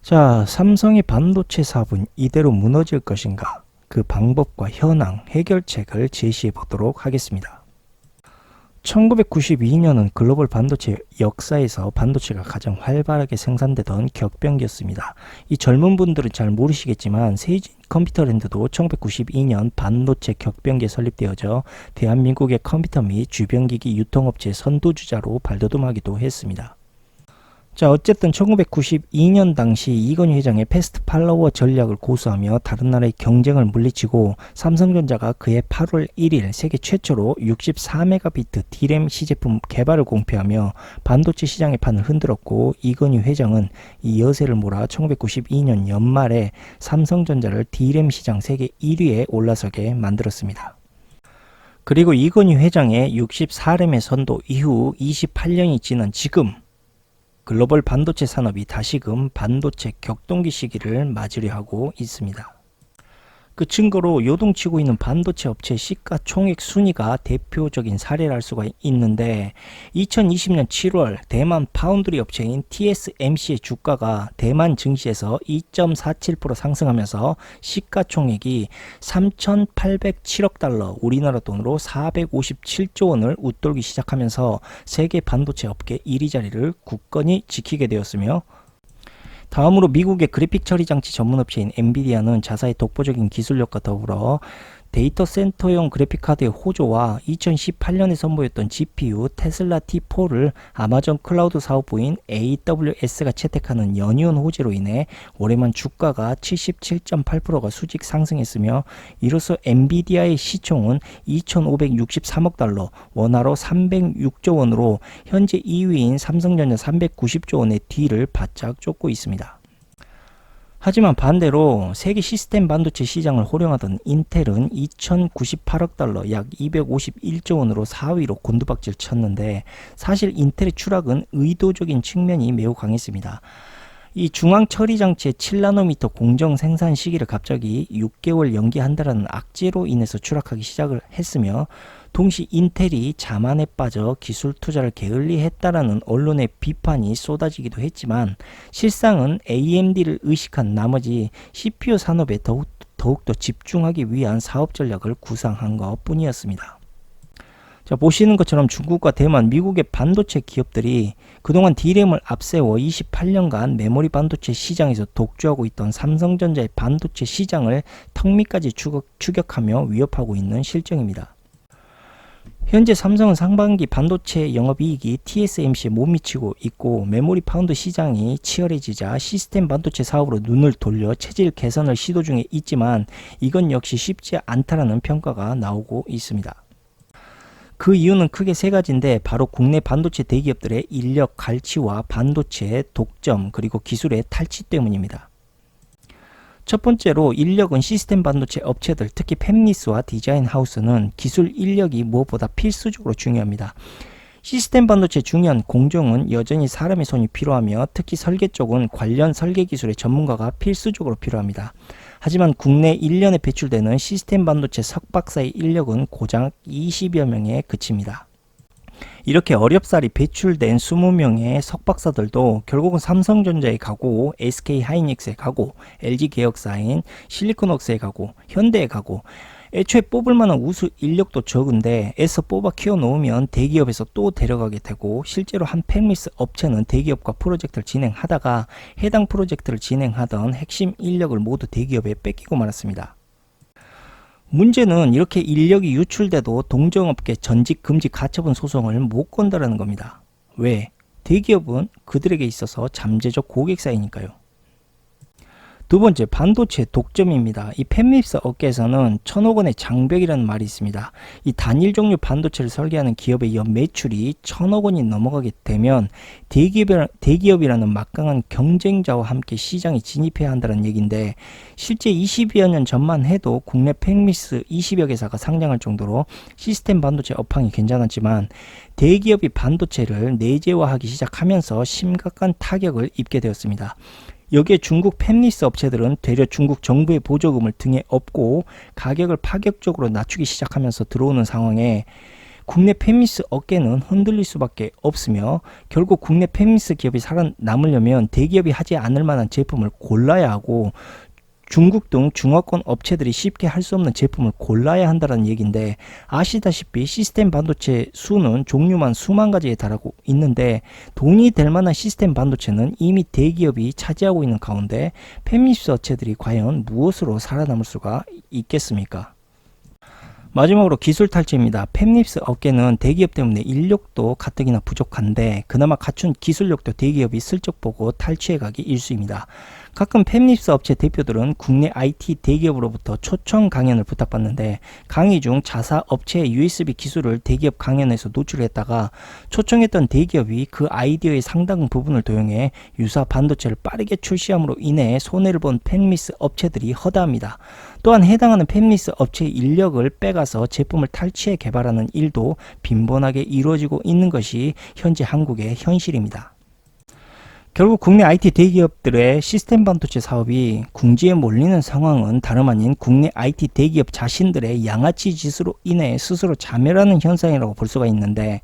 자, 삼성의 반도체 사업은 이대로 무너질 것인가? 그 방법과 현황, 해결책을 제시해 보도록 하겠습니다. 1992년은 글로벌 반도체 역사에서 반도체가 가장 활발하게 생산되던 격변기였습니다. 이 젊은 분들은 잘 모르시겠지만 세진 컴퓨터랜드도 1992년 반도체 격변기에 설립되어져 대한민국의 컴퓨터 및 주변기기 유통업체 선두주자로 발돋움하기도 했습니다. 자, 어쨌든 1992년 당시 이건희 회장의 패스트 팔로워 전략을 고수하며 다른 나라의 경쟁을 물리치고 삼성전자가 그해 8월 1일 세계 최초로 64메가비트 D램 시제품 개발을 공표하며 반도체 시장의 판을 흔들었고, 이건희 회장은 이 여세를 몰아 1992년 연말에 삼성전자를 D램 시장 세계 1위에 올라서게 만들었습니다. 그리고 이건희 회장의 64램의 선도 이후 28년이 지난 지금 글로벌 반도체 산업이 다시금 반도체 격동기 시기를 맞으려 하고 있습니다. 그 증거로 요동치고 있는 반도체 업체 시가총액 순위가 대표적인 사례를 알 수가 있는데, 2020년 7월 대만 파운드리 업체인 TSMC의 주가가 대만 증시에서 2.47% 상승하면서 시가총액이 3,807억 달러, 우리나라 돈으로 457조 원을 웃돌기 시작하면서 세계 반도체 업계 1위 자리를 굳건히 지키게 되었으며, 다음으로 미국의 그래픽 처리 장치 전문업체인 엔비디아는 자사의 독보적인 기술력과 더불어 데이터 센터용 그래픽카드의 호조와 2018년에 선보였던 GPU 테슬라 T4를 아마존 클라우드 사업부인 AWS가 채택하는 연이은 호재로 인해 올해만 주가가 77.8%가 수직 상승했으며, 이로써 엔비디아의 시총은 2,563억 달러, 원화로 306조 원으로 현재 2위인 삼성전자 390조 원의 뒤를 바짝 쫓고 있습니다. 하지만 반대로 세계 시스템 반도체 시장을 호령하던 인텔은 2,098억 달러, 약 251조 원으로 4위로 곤두박질 쳤는데, 사실 인텔의 추락은 의도적인 측면이 매우 강했습니다. 이 중앙 처리 장치의 7나노미터 공정 생산 시기를 갑자기 6개월 연기한다라는 악재로 인해서 추락하기 시작을 했으며, 동시 인텔이 자만에 빠져 기술 투자를 게을리했다라는 언론의 비판이 쏟아지기도 했지만, 실상은 AMD를 의식한 나머지 CPU 산업에 더욱더 집중하기 위한 사업 전략을 구상한 것 뿐이었습니다. 자, 보시는 것처럼 중국과 대만, 미국의 반도체 기업들이 그동안 D램을 앞세워 28년간 메모리 반도체 시장에서 독주하고 있던 삼성전자의 반도체 시장을 턱밑까지 추격하며 위협하고 있는 실정입니다. 현재 삼성은 상반기 반도체 영업이익이 TSMC에 못 미치고 있고, 메모리 파운드 시장이 치열해지자 시스템 반도체 사업으로 눈을 돌려 체질 개선을 시도 중에 있지만, 이건 역시 쉽지 않다라는 평가가 나오고 있습니다. 그 이유는 크게 세 가지인데, 바로 국내 반도체 대기업들의 인력 갈취와 반도체 독점, 그리고 기술의 탈취 때문입니다. 첫 번째로 인력은 시스템 반도체 업체들, 특히 팹리스와 디자인 하우스는 기술 인력이 무엇보다 필수적으로 중요합니다. 시스템 반도체 중요한 공정은 여전히 사람의 손이 필요하며, 특히 설계 쪽은 관련 설계 기술의 전문가가 필수적으로 필요합니다. 하지만 국내 1년에 배출되는 시스템 반도체 석박사의 인력은 고작 20여 명에 그칩니다. 이렇게 어렵사리 배출된 20명의 석박사들도 결국은 삼성전자에 가고, SK하이닉스에 가고, LG계열사인 실리콘웍스에 가고, 현대에 가고, 애초에 뽑을 만한 우수 인력도 적은데 애써 뽑아 키워놓으면 대기업에서 또 데려가게 되고, 실제로 한 팹리스 업체는 대기업과 프로젝트를 진행하다가 해당 프로젝트를 진행하던 핵심 인력을 모두 대기업에 뺏기고 말았습니다. 문제는 이렇게 인력이 유출돼도 동종업계 전직 금지 가처분 소송을 못 건다라는 겁니다. 왜? 대기업은 그들에게 있어서 잠재적 고객사이니까요. 두 번째, 반도체 독점입니다. 이 팹리스 업계에서는 1,000억 원의 장벽이라는 말이 있습니다. 이 단일 종류 반도체를 설계하는 기업의 연 매출이 1,000억 원이 넘어가게 되면 대기업이라는 막강한 경쟁자와 함께 시장에 진입해야 한다는 얘기인데, 실제 20여 년 전만 해도 국내 팹리스 20여 개사가 상장할 정도로 시스템 반도체 업황이 괜찮았지만, 대기업이 반도체를 내재화하기 시작하면서 심각한 타격을 입게 되었습니다. 여기에 중국 팹리스 업체들은 되려 중국 정부의 보조금을 등에 업고 가격을 파격적으로 낮추기 시작하면서 들어오는 상황에 국내 팹리스 업계는 흔들릴 수밖에 없으며 결국 국내 팹리스 기업이 살아남으려면 대기업이 하지 않을 만한 제품을 골라야 하고 중국 등 중화권 업체들이 쉽게 할 수 없는 제품을 골라야 한다는 얘기인데 아시다시피 시스템 반도체 수는 종류만 수만 가지에 달하고 있는데 돈이 될 만한 시스템 반도체는 이미 대기업이 차지하고 있는 가운데 팹리스 업체들이 과연 무엇으로 살아남을 수가 있겠습니까? 마지막으로 기술 탈취입니다. 팹리스 업계는 대기업 때문에 인력도 가뜩이나 부족한데 그나마 갖춘 기술력도 대기업이 슬쩍 보고 탈취해가기 일쑤입니다. 가끔 팹리스 업체 대표들은 국내 IT 대기업으로부터 초청 강연을 부탁받는데 강의 중 자사 업체의 USB 기술을 대기업 강연에서 노출했다가 초청했던 대기업이 그 아이디어의 상당 부분을 도용해 유사 반도체를 빠르게 출시함으로 인해 손해를 본 팹리스 업체들이 허다합니다. 또한 해당하는 팹리스 업체의 인력을 빼가서 제품을 탈취해 개발하는 일도 빈번하게 이루어지고 있는 것이 현재 한국의 현실입니다. 결국 국내 IT 대기업들의 시스템 반도체 사업이 궁지에 몰리는 상황은 다름 아닌 국내 IT 대기업 자신들의 양아치 짓으로 인해 스스로 자멸하는 현상이라고 볼 수가 있는데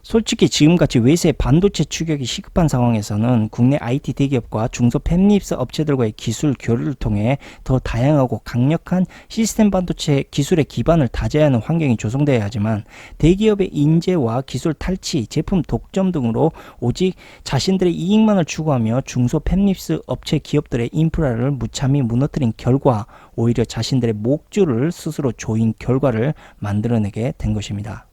솔직히 지금같이 외세 반도체 추격이 시급한 상황에서는 국내 IT 대기업과 중소 팹리스 업체들과의 기술 교류를 통해 더 다양하고 강력한 시스템 반도체 기술의 기반을 다져야 하는 환경이 조성되어야 하지만 대기업의 인재와 기술 탈취, 제품 독점 등으로 오직 자신들의 이익만을 추구하며 중소 팹리스 업체 기업들의 인프라를 무참히 무너뜨린 결과 오히려 자신들의 목줄을 스스로 조인 결과를 만들어내게 된 것입니다.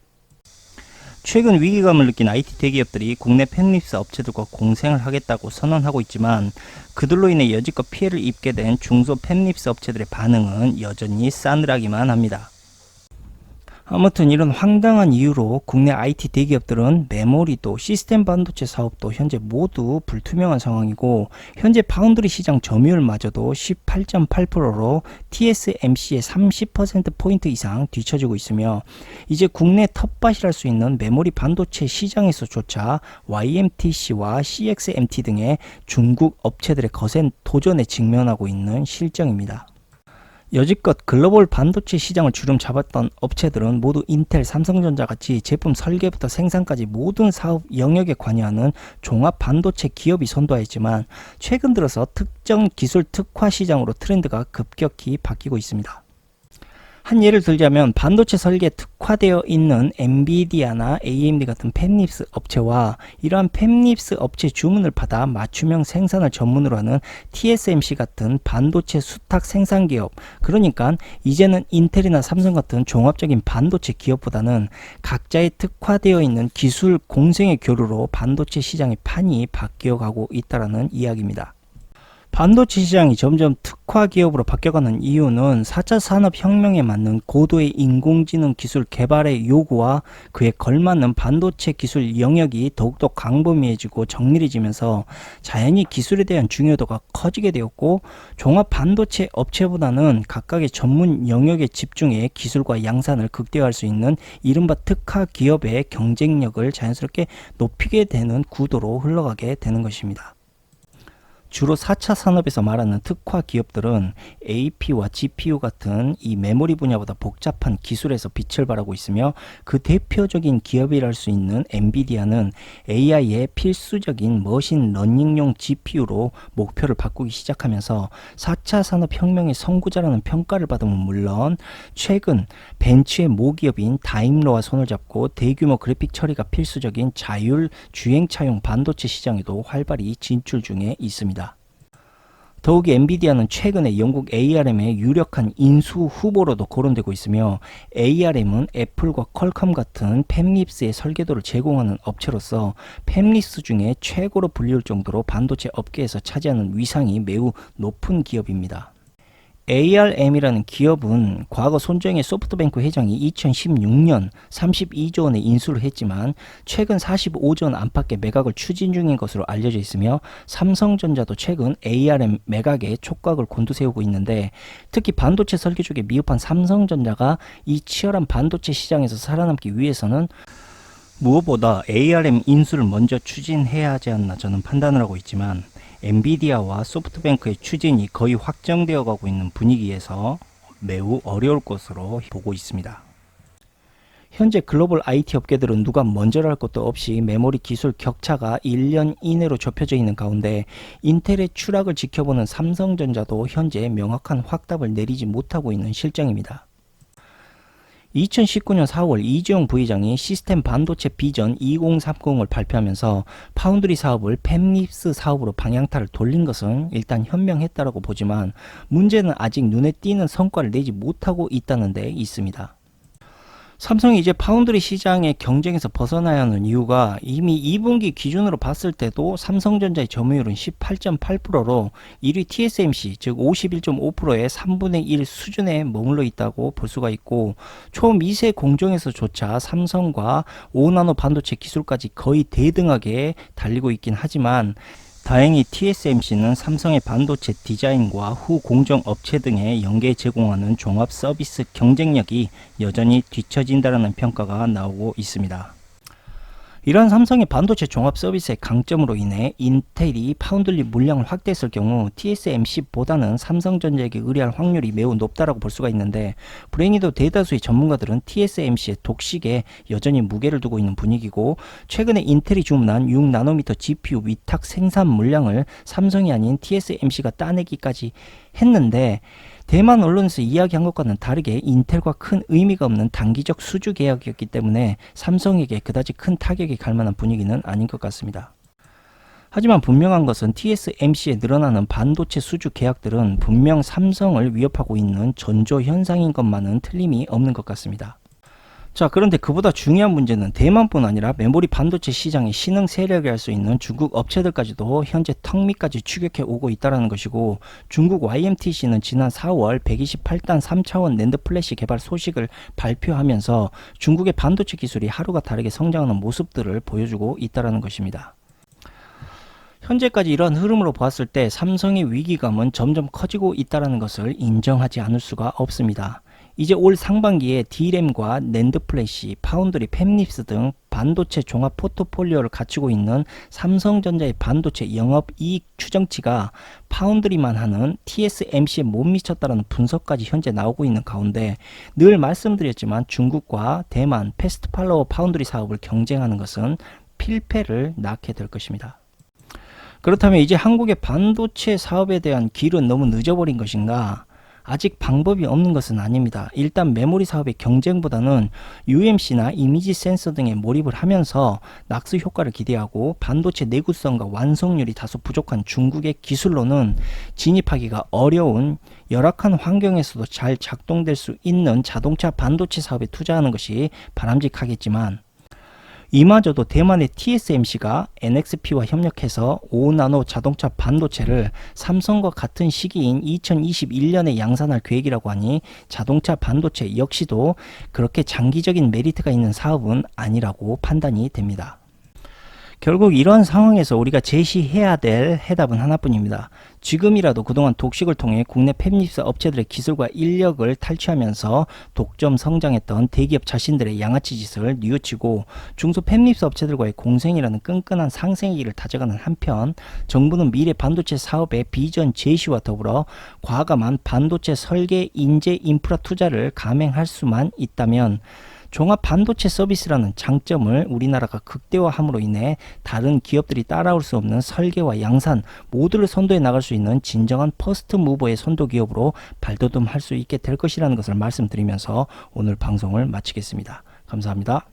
최근 위기감을 느낀 IT 대기업들이 국내 팹리스 업체들과 공생을 하겠다고 선언하고 있지만 그들로 인해 여지껏 피해를 입게 된 중소 팹리스 업체들의 반응은 여전히 싸늘하기만 합니다. 아무튼 이런 황당한 이유로 국내 IT 대기업들은 메모리도 시스템 반도체 사업도 현재 모두 불투명한 상황이고 현재 파운드리 시장 점유율마저도 18.8%로 TSMC의 30%포인트 이상 뒤처지고 있으며 이제 국내 텃밭이랄 수 있는 메모리 반도체 시장에서조차 YMTC와 CXMT 등의 중국 업체들의 거센 도전에 직면하고 있는 실정입니다. 여지껏 글로벌 반도체 시장을 주름 잡았던 업체들은 모두 인텔, 삼성전자 같이 제품 설계부터 생산까지 모든 사업 영역에 관여하는 종합 반도체 기업이 선도하였지만 최근 들어서 특정 기술 특화 시장으로 트렌드가 급격히 바뀌고 있습니다. 한 예를 들자면 반도체 설계에 특화되어 있는 엔비디아나 AMD 같은 팹리스 업체와 이러한 팹리스 업체 주문을 받아 맞춤형 생산을 전문으로 하는 TSMC 같은 반도체 수탁 생산 기업, 그러니까 이제는 인텔이나 삼성 같은 종합적인 반도체 기업보다는 각자의 특화되어 있는 기술 공생의 교류로 반도체 시장의 판이 바뀌어가고 있다는 이야기입니다. 반도체 시장이 점점 특화 기업으로 바뀌어가는 이유는 4차 산업혁명에 맞는 고도의 인공지능 기술 개발의 요구와 그에 걸맞는 반도체 기술 영역이 더욱더 광범위해지고 정밀해지면서 자연히 기술에 대한 중요도가 커지게 되었고 종합 반도체 업체보다는 각각의 전문 영역에 집중해 기술과 양산을 극대화할 수 있는 이른바 특화 기업의 경쟁력을 자연스럽게 높이게 되는 구도로 흘러가게 되는 것입니다. 주로 4차 산업에서 말하는 특화 기업들은 AP와 GPU 같은 이 메모리 분야보다 복잡한 기술에서 빛을 발하고 있으며 그 대표적인 기업이랄 수 있는 엔비디아는 AI의 필수적인 머신 러닝용 GPU로 목표를 바꾸기 시작하면서 4차 산업혁명의 선구자라는 평가를 받으면 물론 최근 벤츠의 모기업인 다임러와 손을 잡고 대규모 그래픽 처리가 필수적인 자율 주행차용 반도체 시장에도 활발히 진출 중에 있습니다. 더욱이 엔비디아는 최근에 영국 ARM의 유력한 인수 후보로도 거론되고 있으며 ARM은 애플과 퀄컴 같은 팹리스의 설계도를 제공하는 업체로서 팹리스 중에 최고로 불리울 정도로 반도체 업계에서 차지하는 위상이 매우 높은 기업입니다. ARM이라는 기업은 과거 손정혜 소프트뱅크 회장이 2016년 32조 원에 인수를 했지만 최근 45조 원 안팎의 매각을 추진 중인 것으로 알려져 있으며 삼성전자도 최근 ARM 매각에 촉각을 곤두세우고 있는데 특히 반도체 설계 쪽에 미흡한 삼성전자가 이 치열한 반도체 시장에서 살아남기 위해서는 무엇보다 ARM 인수를 먼저 추진해야 하지 않나 저는 판단을 하고 있지만 엔비디아와 소프트뱅크의 추진이 거의 확정되어 가고 있는 분위기에서 매우 어려울 것으로 보고 있습니다. 현재 글로벌 IT 업계들은 누가 먼저랄 것도 없이 메모리 기술 격차가 1년 이내로 좁혀져 있는 가운데 인텔의 추락을 지켜보는 삼성전자도 현재 명확한 확답을 내리지 못하고 있는 실정입니다. 2019년 4월 이재용 부회장이 시스템 반도체 비전 2030을 발표하면서 파운드리 사업을 팹립스 사업으로 방향타를 돌린 것은 일단 현명했다라고 보지만 문제는 아직 눈에 띄는 성과를 내지 못하고 있다는 데 있습니다. 삼성이 이제 파운드리 시장의 경쟁에서 벗어나야 하는 이유가 이미 2분기 기준으로 봤을 때도 삼성전자의 점유율은 18.8%로 1위 TSMC 즉 51.5%의 3분의 1 수준에 머물러 있다고 볼 수가 있고 초미세 공정에서조차 삼성과 5나노 반도체 기술까지 거의 대등하게 달리고 있긴 하지만 다행히 TSMC는 삼성의 반도체 디자인과 후 공정 업체 등의 연계 제공하는 종합 서비스 경쟁력이 여전히 뒤처진다라는 평가가 나오고 있습니다. 이러한 삼성의 반도체 종합 서비스의 강점으로 인해 인텔이 파운드리 물량을 확대했을 경우 TSMC보다는 삼성전자에게 의뢰할 확률이 매우 높다라고 볼 수가 있는데 불행히도 대다수의 전문가들은 TSMC의 독식에 여전히 무게를 두고 있는 분위기고 최근에 인텔이 주문한 6나노미터 GPU 위탁 생산 물량을 삼성이 아닌 TSMC가 따내기까지 했는데 대만 언론에서 이야기한 것과는 다르게 인텔과 큰 의미가 없는 단기적 수주 계약이었기 때문에 삼성에게 그다지 큰 타격이 갈 만한 분위기는 아닌 것 같습니다. 하지만 분명한 것은 TSMC에 늘어나는 반도체 수주 계약들은 분명 삼성을 위협하고 있는 전조 현상인 것만은 틀림이 없는 것 같습니다. 자, 그런데 그보다 중요한 문제는 대만뿐 아니라 메모리 반도체 시장의 신흥 세력이 할 수 있는 중국 업체들까지도 현재 턱 밑까지 추격해 오고 있다는 것이고 중국 YMTC는 지난 4월 128단 3차원 낸드 플래시 개발 소식을 발표하면서 중국의 반도체 기술이 하루가 다르게 성장하는 모습들을 보여주고 있다는 것입니다. 현재까지 이러한 흐름으로 보았을 때 삼성의 위기감은 점점 커지고 있다는 것을 인정하지 않을 수가 없습니다. 이제 올 상반기에 D램과 낸드 플래시, 파운드리, 팹립스 등 반도체 종합 포트폴리오를 갖추고 있는 삼성전자의 반도체 영업이익 추정치가 파운드리만 하는 TSMC에 못 미쳤다는 분석까지 현재 나오고 있는 가운데 늘 말씀드렸지만 중국과 대만, 패스트팔로워 파운드리 사업을 경쟁하는 것은 필패를 낳게 될 것입니다. 그렇다면 이제 한국의 반도체 사업에 대한 길은 너무 늦어버린 것인가? 아직 방법이 없는 것은 아닙니다. 일단 메모리 사업의 경쟁보다는 UMC나 이미지 센서 등에 몰입을 하면서 낙수 효과를 기대하고 반도체 내구성과 완성률이 다소 부족한 중국의 기술로는 진입하기가 어려운 열악한 환경에서도 잘 작동될 수 있는 자동차 반도체 사업에 투자하는 것이 바람직하겠지만 이마저도 대만의 TSMC가 NXP와 협력해서 5나노 자동차 반도체를 삼성과 같은 시기인 2021년에 양산할 계획이라고 하니 자동차 반도체 역시도 그렇게 장기적인 메리트가 있는 사업은 아니라고 판단이 됩니다. 결국 이러한 상황에서 우리가 제시해야 될 해답은 하나뿐입니다. 지금이라도 그동안 독식을 통해 국내 팹립스 업체들의 기술과 인력을 탈취하면서 독점 성장했던 대기업 자신들의 양아치 짓을 뉘우치고 중소 팹립스 업체들과의 공생이라는 끈끈한 상생의 길을 다져가는 한편 정부는 미래 반도체 사업의 비전 제시와 더불어 과감한 반도체 설계 인재 인프라 투자를 감행할 수만 있다면 종합 반도체 서비스라는 장점을 우리나라가 극대화함으로 인해 다른 기업들이 따라올 수 없는 설계와 양산 모두를 선도해 나갈 수 있는 진정한 퍼스트 무버의 선도 기업으로 발돋움할 수 있게 될 것이라는 것을 말씀드리면서 오늘 방송을 마치겠습니다. 감사합니다.